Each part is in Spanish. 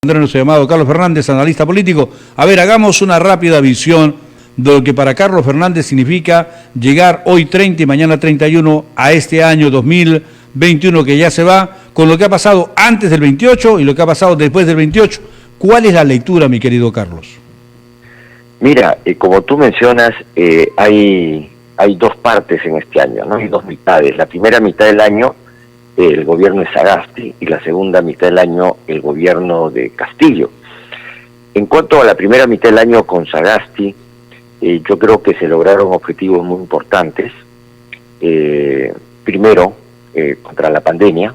Nuestro llamado Carlos Fernández, analista político. A ver, hagamos una rápida visión de lo que para Carlos Fernández significa llegar hoy 30 y mañana 31 a este año 2021 que ya se va, con lo que ha pasado antes del 28 y lo que ha pasado después del 28. ¿Cuál es la lectura, mi querido Carlos? Mira, como tú mencionas, hay dos partes en este año, ¿no? Hay dos mitades. La primera mitad del año, el gobierno de Sagasti, y la segunda mitad del año, el gobierno de Castillo. En cuanto a la primera mitad del año con Sagasti, yo creo que se lograron objetivos muy importantes. Primero, contra la pandemia,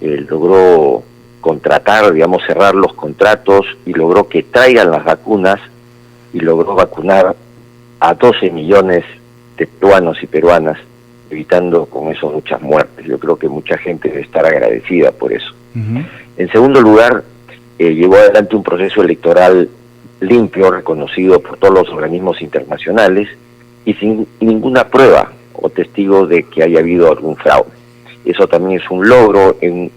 logró contratar, digamos, cerrar los contratos y logró que traigan las vacunas y logró vacunar a 12 millones de peruanos y peruanas, evitando con eso muchas muertes. Yo creo que mucha gente debe estar agradecida por eso. En segundo lugar, llevó adelante un proceso electoral limpio, reconocido por todos los organismos internacionales y sin ninguna prueba o testigo de que haya habido algún fraude. Eso también es un logro en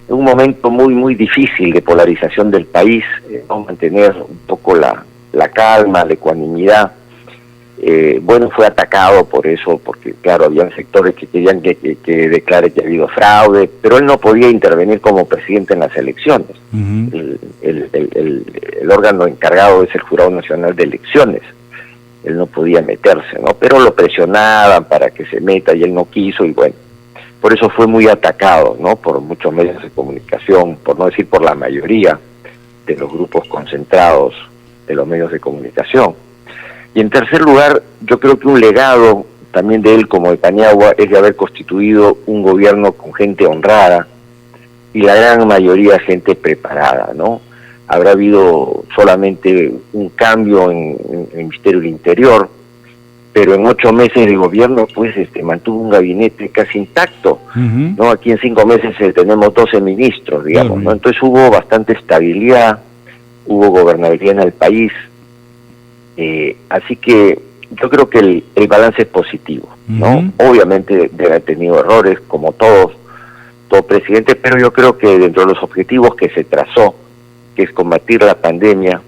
un momento muy difícil de polarización del país, mantener un poco la calma, la ecuanimidad. Bueno, fue atacado por eso, porque claro, habían sectores que querían que declare que ha habido fraude, pero él no podía intervenir como presidente en las elecciones. El órgano encargado es el Jurado Nacional de Elecciones. Él no podía meterse, ¿no? Pero lo presionaban para que se meta y él no quiso, y bueno, por eso fue muy atacado, ¿no? Por muchos medios de comunicación, por no decir por la mayoría de los grupos concentrados de los medios de comunicación. Y en tercer lugar, yo creo que un legado también de él como de Paniagua es de haber constituido un gobierno con gente honrada y la gran mayoría gente preparada, ¿no? Habrá habido solamente un cambio en el Ministerio del Interior, pero en 8 meses de gobierno pues mantuvo un gabinete casi intacto, ¿no? Aquí en 5 meses tenemos 12 ministros, digamos, ¿no? Entonces hubo bastante estabilidad, hubo gobernabilidad en el país. Así que yo creo que el balance es positivo, ¿no? Obviamente debe haber tenido errores, como todo presidente, pero yo creo que dentro de los objetivos que se trazó, que es combatir la pandemia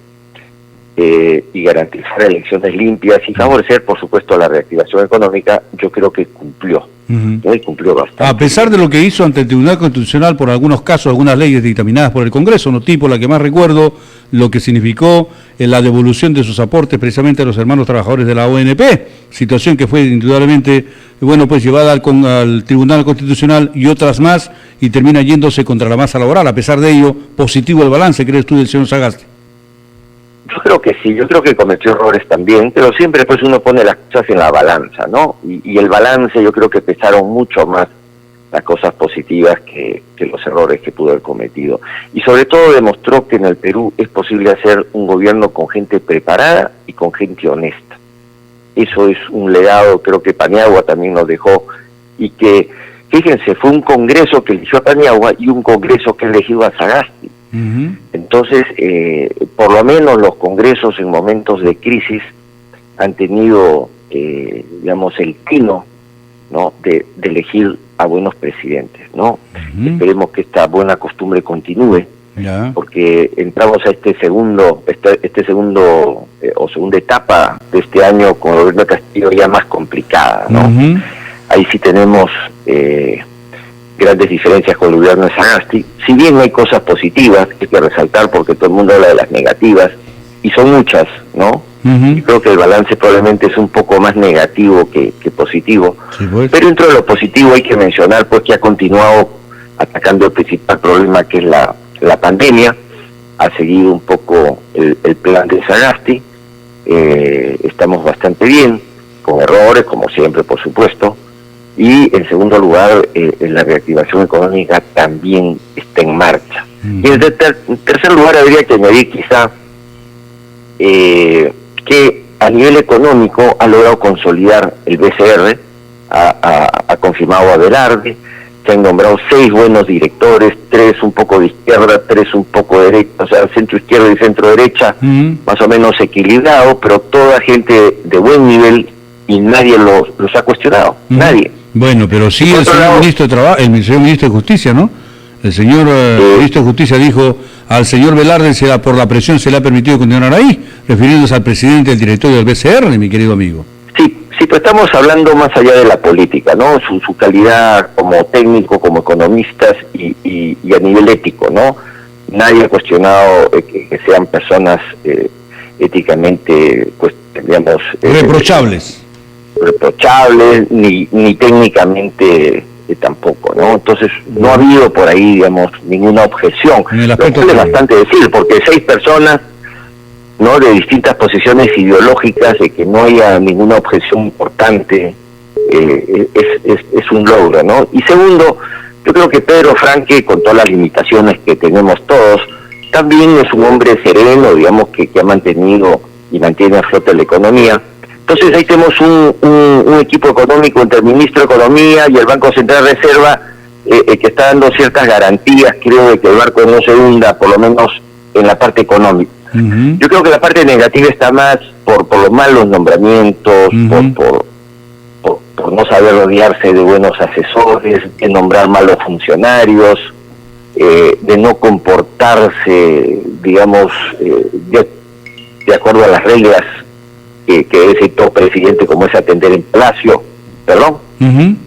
y garantizar elecciones limpias y favorecer, por supuesto, la reactivación económica, yo creo que cumplió, ¿no? Y cumplió bastante. A pesar de lo que hizo ante el Tribunal Constitucional por algunos casos, algunas leyes dictaminadas por el Congreso, no tipo la que más recuerdo, lo que significó la devolución de sus aportes precisamente a los hermanos trabajadores de la ONP, situación que fue indudablemente, bueno, pues llevada al Tribunal Constitucional y otras más, y termina yéndose contra la masa laboral. A pesar de ello, positivo el balance, ¿crees tú, del señor Sagasti? Yo creo que sí, yo creo que cometió errores también, pero siempre pues uno pone las cosas en la balanza, ¿no? Y el balance, yo creo que pesaron mucho más las cosas positivas que los errores que pudo haber cometido. Y sobre todo demostró que en el Perú es posible hacer un gobierno con gente preparada y con gente honesta. Eso es un legado, creo que Paniagua también nos dejó, y que, fíjense, fue un congreso que eligió a Paniagua y un congreso que eligió a Sagasti. Entonces, por lo menos los congresos en momentos de crisis han tenido, digamos, el tino, ¿no?, de elegir a buenos presidentes, ¿no? Esperemos que esta buena costumbre continúe, porque entramos a este segundo o segunda etapa de este año con el gobierno de Castillo ya más complicada, ¿no? Ahí sí tenemos grandes diferencias con el gobierno de Sagasti. Si bien hay cosas positivas que hay que resaltar, porque todo el mundo habla de las negativas, y son muchas, ¿no? Y creo que el balance probablemente es un poco más negativo que positivo. Sí, pues. Pero dentro de lo positivo hay que mencionar pues que ha continuado atacando el principal problema, que es la pandemia. Ha seguido un poco el plan de Sagasti. Estamos bastante bien, con errores, como siempre, por supuesto. Y en segundo lugar, la reactivación económica también está en marcha. Y en tercer lugar habría que añadir quizá que a nivel económico ha logrado consolidar el BCR, ha confirmado a Velarde, se han nombrado 6 buenos directores, 3 un poco de izquierda, 3 un poco de derecha, o sea, centro izquierda y centro derecha, más o menos equilibrado, pero toda gente de buen nivel, y nadie los ha cuestionado, nadie. Bueno, pero sí el señor ministro de Justicia, ¿no? El señor ministro de Justicia dijo, al señor Velarde por la presión se le ha permitido continuar ahí, refiriéndose al presidente del directorio del BCR, mi querido amigo. Sí, pues estamos hablando más allá de la política, ¿no? Su calidad como técnico, como economistas y a nivel ético, ¿no? Nadie ha cuestionado que sean personas éticamente, pues, digamos... reprochables, ni técnicamente tampoco, ¿no? Entonces, no ha habido por ahí, digamos, ninguna objeción. Lo cual es bastante decir, porque 6 personas, ¿no?, de distintas posiciones ideológicas, de que no haya ninguna objeción importante, es un logro, ¿no? Y segundo, yo creo que Pedro Franque, con todas las limitaciones que tenemos todos, también es un hombre sereno, digamos, que ha mantenido y mantiene a flote la economía. Entonces ahí tenemos un equipo económico entre el ministro de Economía y el Banco Central de Reserva, que está dando ciertas garantías, creo, de que el barco no se hunda, por lo menos en la parte económica. Yo creo que la parte negativa está más por los malos nombramientos, por no saber rodearse de buenos asesores, de nombrar malos funcionarios, de no comportarse, digamos, de acuerdo a las reglas que ese todo presidente como es atender en Palacio. ¿Perdón?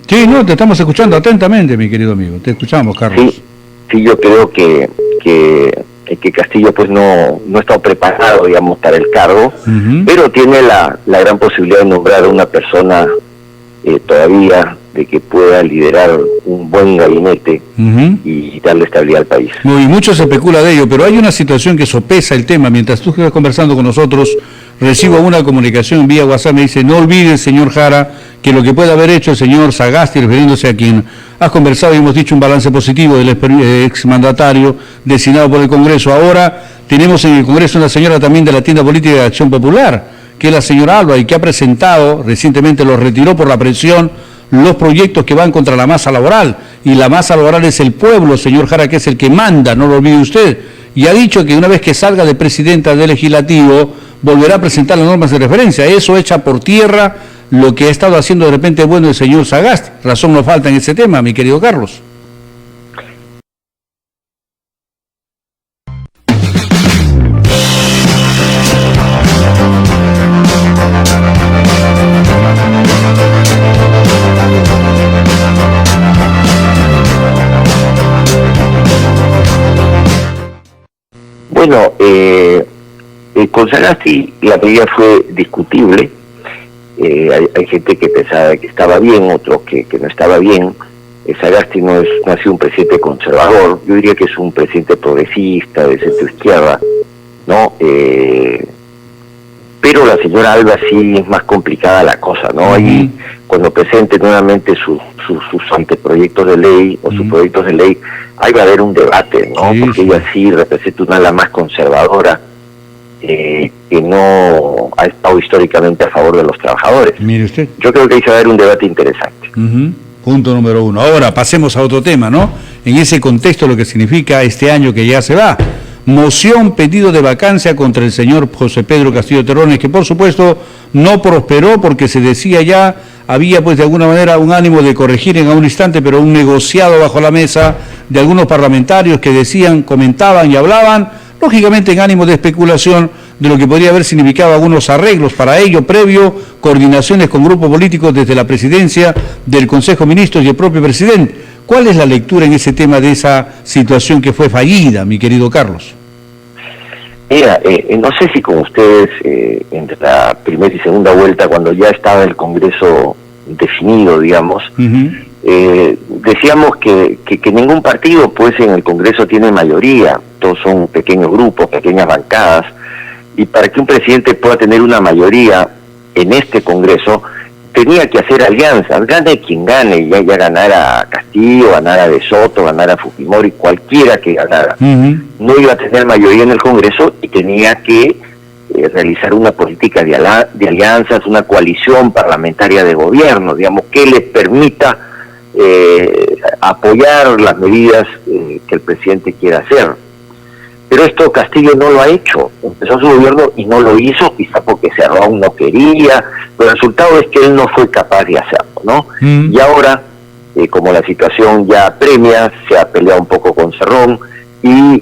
Sí, no, te estamos escuchando atentamente, mi querido amigo. Te escuchamos, Carlos. Sí, yo creo que Castillo pues no ha estado preparado, digamos, para el cargo, pero tiene la gran posibilidad de nombrar a una persona todavía de que pueda liderar un buen gabinete y darle estabilidad al país. Y mucho se especula de ello, pero hay una situación que sopesa el tema. Mientras tú estás conversando con nosotros, recibo una comunicación vía WhatsApp, me dice, no olvides, señor Jara, que lo que puede haber hecho el señor Sagasti, refiriéndose a quien has conversado y hemos dicho un balance positivo del exmandatario designado por el Congreso. Ahora tenemos en el Congreso una señora también de la tienda política de Acción Popular, que es la señora Alba, y que ha presentado, recientemente lo retiró por la presión, los proyectos que van contra la masa laboral. Y la masa laboral es el pueblo, señor Jara, que es el que manda, no lo olvide usted. Y ha dicho que una vez que salga de presidenta del Legislativo, volverá a presentar las normas de referencia. Eso echa por tierra lo que ha estado haciendo de repente bueno el señor Sagasti. Razón no falta en ese tema, mi querido Carlos. Bueno, con Sagasti la medida fue discutible. Hay gente que pensaba que estaba bien, otros que no estaba bien. Sagasti no ha sido un presidente conservador, yo diría que es un presidente progresista, de centro izquierda, ¿no? Pero la señora Alba sí es más complicada la cosa, ¿no? Ahí, cuando presente nuevamente sus anteproyectos de ley o sus proyectos de ley, ahí va a haber un debate, ¿no? Porque ella sí representa una ala más conservadora, que no ha estado históricamente a favor de los trabajadores. Mire usted. Yo creo que ahí se va a haber un debate interesante. Punto número 1. Ahora pasemos a otro tema, ¿no? En ese contexto, lo que significa este año que ya se va. Moción, pedido de vacancia contra el señor José Pedro Castillo Terrones, que por supuesto no prosperó porque se decía ya, había pues de alguna manera un ánimo de corregir en un instante, pero un negociado bajo la mesa de algunos parlamentarios que decían, comentaban y hablaban, lógicamente en ánimo de especulación de lo que podría haber significado algunos arreglos para ello, previo coordinaciones con grupos políticos desde la presidencia del Consejo de Ministros y el propio presidente. ¿Cuál es la lectura en ese tema de esa situación que fue fallida, mi querido Carlos? Mira, no sé si con ustedes, entre la primera y segunda vuelta, cuando ya estaba el Congreso definido, digamos, decíamos que ningún partido, pues, en el Congreso tiene mayoría, todos son pequeños grupos, pequeñas bancadas, y para que un presidente pueda tener una mayoría en este Congreso, tenía que hacer alianzas, gane quien gane, ya ganara Castillo, ganara De Soto, ganara Fujimori, cualquiera que ganara, no iba a tener mayoría en el Congreso y tenía que realizar una política de alianzas, una coalición parlamentaria de gobierno, digamos, que le permita apoyar las medidas que el presidente quiera hacer. Pero esto Castillo no lo ha hecho, empezó su gobierno y no lo hizo, quizá porque Cerrón no quería, pero el resultado es que él no fue capaz de hacerlo, ¿no? Y ahora como la situación ya apremia, se ha peleado un poco con Cerrón y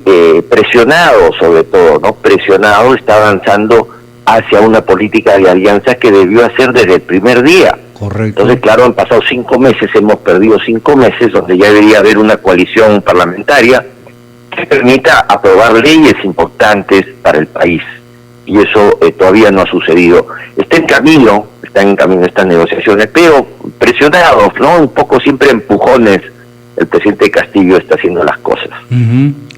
presionado sobre todo, ¿no? Presionado está avanzando hacia una política de alianzas que debió hacer desde el primer día. Correcto. Entonces, claro, han pasado 5 meses, hemos perdido 5 meses, donde ya debería haber una coalición parlamentaria que permita aprobar leyes importantes para el país. Y eso todavía no ha sucedido. Están en camino estas negociaciones, pero presionados, ¿no? Un poco siempre empujones, el presidente Castillo está haciendo las cosas.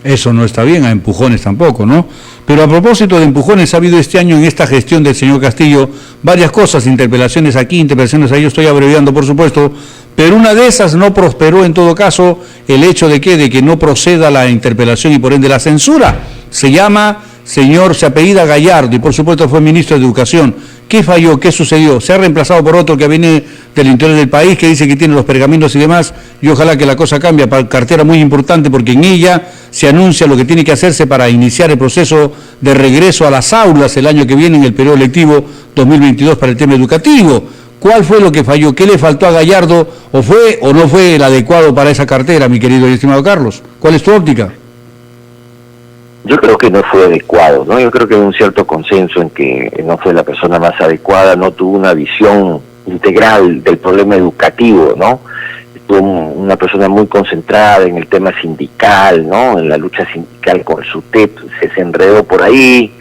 Eso no está bien, a empujones tampoco, ¿no? Pero a propósito de empujones, ha habido este año en esta gestión del señor Castillo varias cosas, interpelaciones aquí, interpelaciones ahí, yo estoy abreviando por supuesto, pero una de esas no prosperó en todo caso el hecho de que no proceda la interpelación y por ende la censura. Se apellida Gallardo y por supuesto fue ministro de Educación. ¿Qué falló? ¿Qué sucedió? ¿Se ha reemplazado por otro que viene del interior del país, que dice que tiene los pergaminos y demás? Y ojalá que la cosa cambie, cartera muy importante porque en ella se anuncia lo que tiene que hacerse para iniciar el proceso de regreso a las aulas el año que viene en el periodo lectivo 2022 para el tema educativo. ¿Cuál fue lo que falló? ¿Qué le faltó a Gallardo? ¿O fue o no fue el adecuado para esa cartera, mi querido y estimado Carlos? ¿Cuál es tu óptica? Yo creo que no fue adecuado, ¿no? Yo creo que hay un cierto consenso en que no fue la persona más adecuada, no tuvo una visión integral del problema educativo, ¿no? Estuvo una persona muy concentrada en el tema sindical, ¿no? En la lucha sindical con el SUTEP, se enredó por ahí,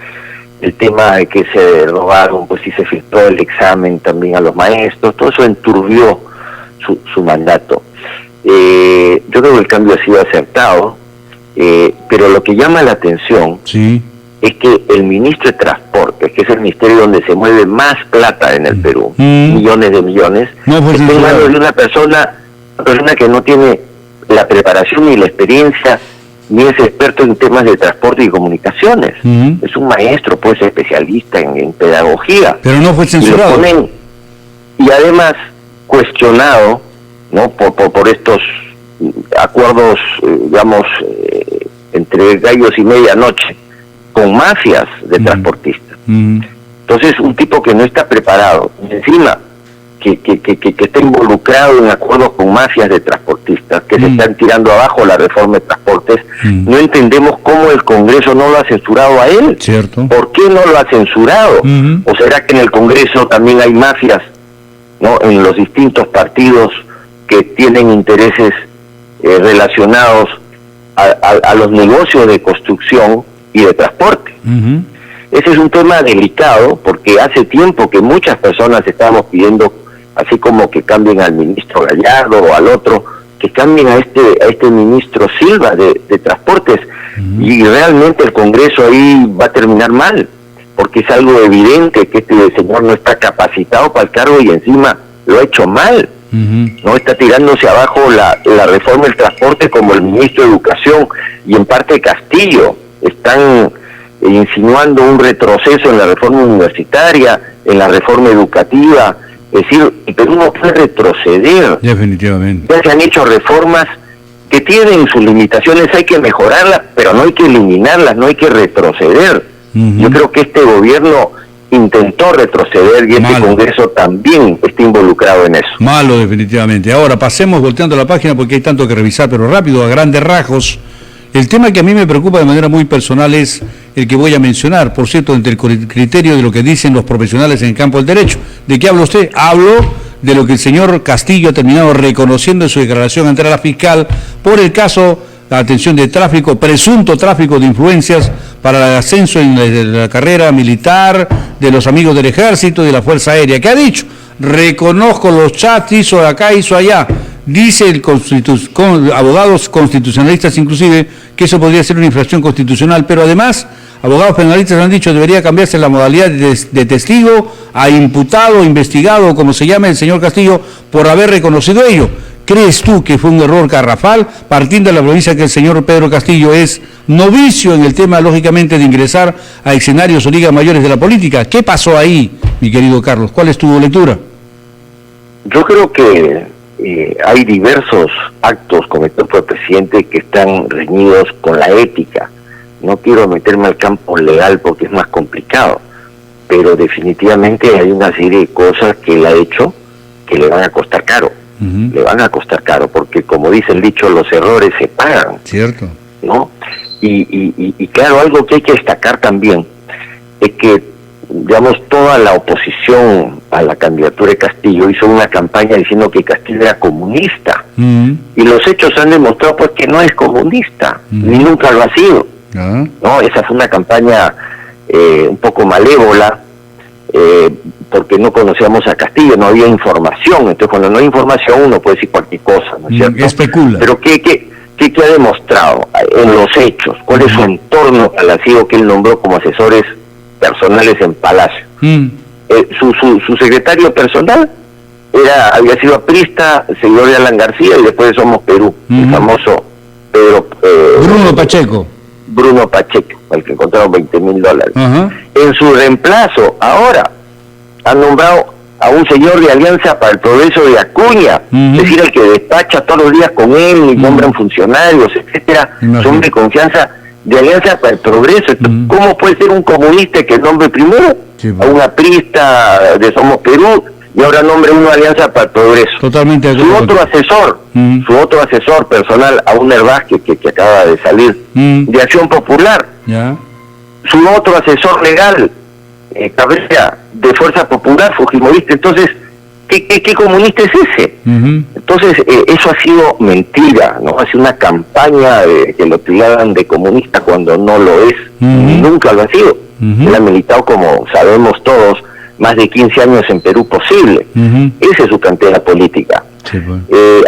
el tema de que se robaron, pues sí se filtró el examen también a los maestros, todo eso enturbió su mandato. Yo creo que el cambio ha sido acertado, pero lo que llama la atención es que el ministro de Transporte, que es el ministerio donde se mueve más plata en el Perú, millones de millones, está en manos de una persona que no tiene la preparación ni la experiencia, ni es experto en temas de transporte y comunicaciones. Es un maestro, pues, especialista en pedagogía. Pero no fue censurado. Y además cuestionado, ¿no? por estos acuerdos, digamos, entre gallos y medianoche, con mafias de transportistas. Entonces, un tipo que no está preparado, y encima que está involucrado en acuerdos con mafias de transportistas, que se están tirando abajo la reforma de transportes, no entendemos cómo el Congreso no lo ha censurado a él. Cierto. ¿Por qué no lo ha censurado? ¿O será que en el Congreso también hay mafias, ¿no? En los distintos partidos que tienen intereses relacionados a los negocios de construcción y de transporte. Ese es un tema delicado porque hace tiempo que muchas personas estábamos pidiendo, así como que cambien al ministro Gallardo o al otro, que cambien a este ministro Silva de Transportes, y realmente el Congreso ahí va a terminar mal, porque es algo evidente que este señor no está capacitado para el cargo y encima lo ha hecho mal. No está tirándose abajo la reforma del transporte como el ministro de Educación y en parte Castillo. Están insinuando un retroceso en la reforma universitaria, en la reforma educativa. Es decir, el Perú no puede retroceder. Definitivamente. Ya se han hecho reformas que tienen sus limitaciones, hay que mejorarlas, pero no hay que eliminarlas, no hay que retroceder. Yo creo que este gobierno intentó retroceder y este Congreso también está involucrado en eso. Malo, definitivamente. Ahora, pasemos volteando la página porque hay tanto que revisar, pero rápido, a grandes rasgos. El tema que a mí me preocupa de manera muy personal es el que voy a mencionar, por cierto, entre el criterio de lo que dicen los profesionales en el campo del derecho. ¿De qué habla usted? Hablo de lo que el señor Castillo ha terminado reconociendo en su declaración ante la fiscal por el caso, atención, de tráfico, presunto tráfico de influencias para el ascenso en la carrera militar de los amigos del Ejército y de la Fuerza Aérea. ¿Qué ha dicho? Reconozco los chats, hizo acá, hizo allá. Dice abogados constitucionalistas inclusive que eso podría ser una infracción constitucional, pero además abogados penalistas han dicho que debería cambiarse la modalidad de testigo a imputado, investigado, como se llame el señor Castillo, por haber reconocido ello. ¿Crees tú que fue un error garrafal, partiendo de la provincia que el señor Pedro Castillo es novicio en el tema, lógicamente, de ingresar a escenarios o ligas mayores de la política? ¿Qué pasó ahí, mi querido Carlos? ¿Cuál es tu lectura? Yo creo que hay diversos actos cometidos por el presidente que están reñidos con la ética. No quiero meterme al campo legal porque es más complicado, pero definitivamente hay una serie de cosas que él ha hecho que le van a costar caro. le van a costar caro, porque como dice el dicho, los errores se pagan. Cierto. ¿No? Y claro, algo que hay que destacar también es que, digamos, toda la oposición a la candidatura de Castillo hizo una campaña diciendo que Castillo era comunista, y los hechos han demostrado pues que no es comunista, ni nunca lo ha sido. ¿No? Esa fue una campaña un poco malévola, porque no conocíamos a Castillo, no había información. Entonces, cuando no hay información, uno puede decir cualquier cosa, ¿no es cierto? Especula. Pero ¿qué ha demostrado en los hechos? ¿Cuál es su entorno palaciego que él nombró como asesores personales en Palacio? Su secretario personal había sido aprista, seguidor de Alan García, y después de Somos Perú, el famoso Bruno Pacheco, al que encontraron $20,000. En su reemplazo, ahora, han nombrado a un señor de Alianza para el Progreso de Acuña, es decir, el que despacha todos los días con él, y nombran funcionarios, etcétera, son de confianza de Alianza para el Progreso. ¿Cómo puede ser un comunista que nombre primero a un aprista de Somos Perú y ahora nombre uno de Alianza para el Progreso? Totalmente. Su otro asesor personal, a un Vázquez que acaba de salir de Acción Popular, su otro asesor legal, Cabrera, de Fuerza Popular, fujimorista. Entonces, ¿qué comunista es ese? Entonces, eso ha sido mentira, ¿no? Ha sido una campaña que lo tildaban de comunista cuando no lo es, nunca lo ha sido. Él ha militado, como sabemos todos, más de 15 años en Perú Posible. Esa es su cantera política.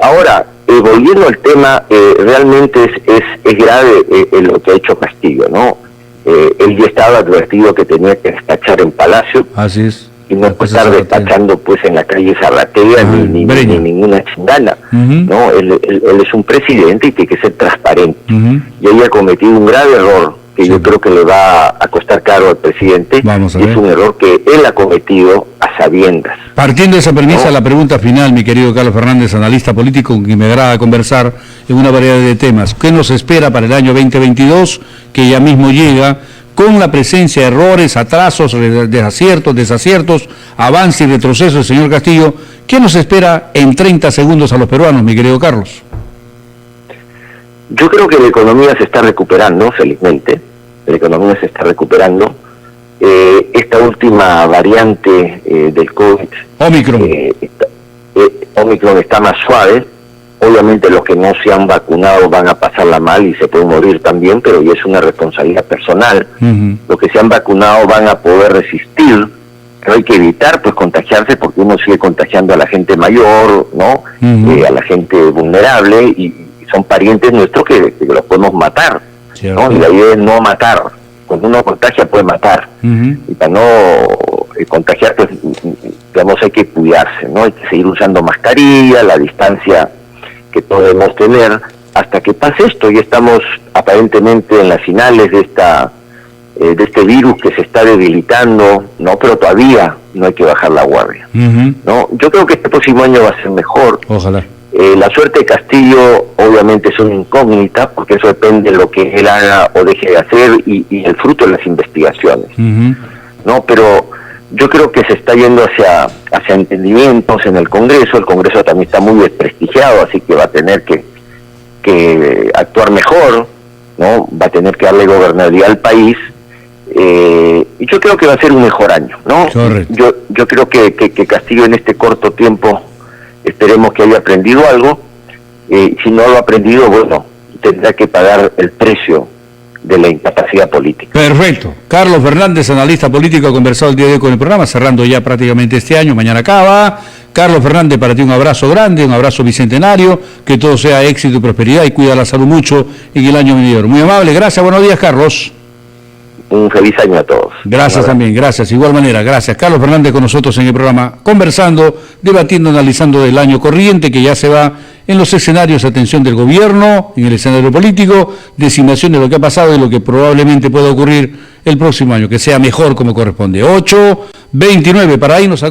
Ahora, volviendo al tema, realmente es grave lo que ha hecho Castillo, ¿no? Él ya estaba advertido que tenía que despachar en Palacio. Así es. Y no puede estar despachando pues en la calle Zarratea ni ninguna chingana, ¿no? Él es un presidente y tiene que ser transparente. Y ella ha cometido un grave error que yo creo que le va a costar caro al presidente. Vamos a y ver. Es un error que él ha cometido a sabiendas. Partiendo de esa premisa, la pregunta final, mi querido Carlos Fernández, analista político, con quien me agrada conversar en una variedad de temas. ¿Qué nos espera para el año 2022, que ya mismo llega, con la presencia de errores, atrasos, desaciertos, avance y retroceso del señor Castillo? ¿Qué nos espera en 30 segundos a los peruanos, mi querido Carlos? Yo creo que la economía se está recuperando, felizmente. La economía se está recuperando. Esta última variante del COVID, Omicron, está más suave. Obviamente los que no se han vacunado van a pasarla mal y se pueden morir también, pero ya es una responsabilidad personal. Los que se han vacunado van a poder resistir, pero hay que evitar pues contagiarse, porque uno sigue contagiando a la gente mayor, ¿no? A la gente vulnerable, y son parientes nuestros que los podemos matar, ¿no? Y la idea es no matar. Cuando uno contagia puede matar, y para no contagiar, pues digamos, hay que cuidarse, ¿no? Hay que seguir usando mascarilla, la distancia que podemos tener hasta que pase esto. Ya estamos aparentemente en las finales de este virus que se está debilitando, ¿no? Pero todavía no hay que bajar la guardia, ¿no? Yo creo que este próximo año va a ser mejor. Ojalá. La suerte de Castillo obviamente es una incógnita, porque eso depende de lo que él haga o deje de hacer y el fruto de las investigaciones, ¿no? Pero yo creo que se está yendo hacia entendimientos en el Congreso. El Congreso también está muy desprestigiado, así que va a tener que actuar mejor, ¿no? Va a tener que darle gobernabilidad al país, y yo creo que va a ser un mejor año, ¿no? Yo creo que Castillo en este corto tiempo, esperemos que haya aprendido algo. Si no lo ha aprendido, bueno, tendrá que pagar el precio de la incapacidad política. Perfecto. Carlos Fernández, analista político, ha conversado el día de hoy con el programa, cerrando ya prácticamente este año, mañana acaba. Carlos Fernández, para ti un abrazo grande, un abrazo bicentenario, que todo sea éxito y prosperidad, y cuida la salud mucho en el año venidero. Muy amable, gracias, buenos días, Carlos. Un feliz año a todos. Gracias también, gracias. Igual manera, gracias. Carlos Fernández con nosotros en el programa, conversando, debatiendo, analizando del año corriente que ya se va en los escenarios de atención del gobierno, en el escenario político, designación de lo que ha pasado y lo que probablemente pueda ocurrir el próximo año, que sea mejor como corresponde. 8:29, para ahí nos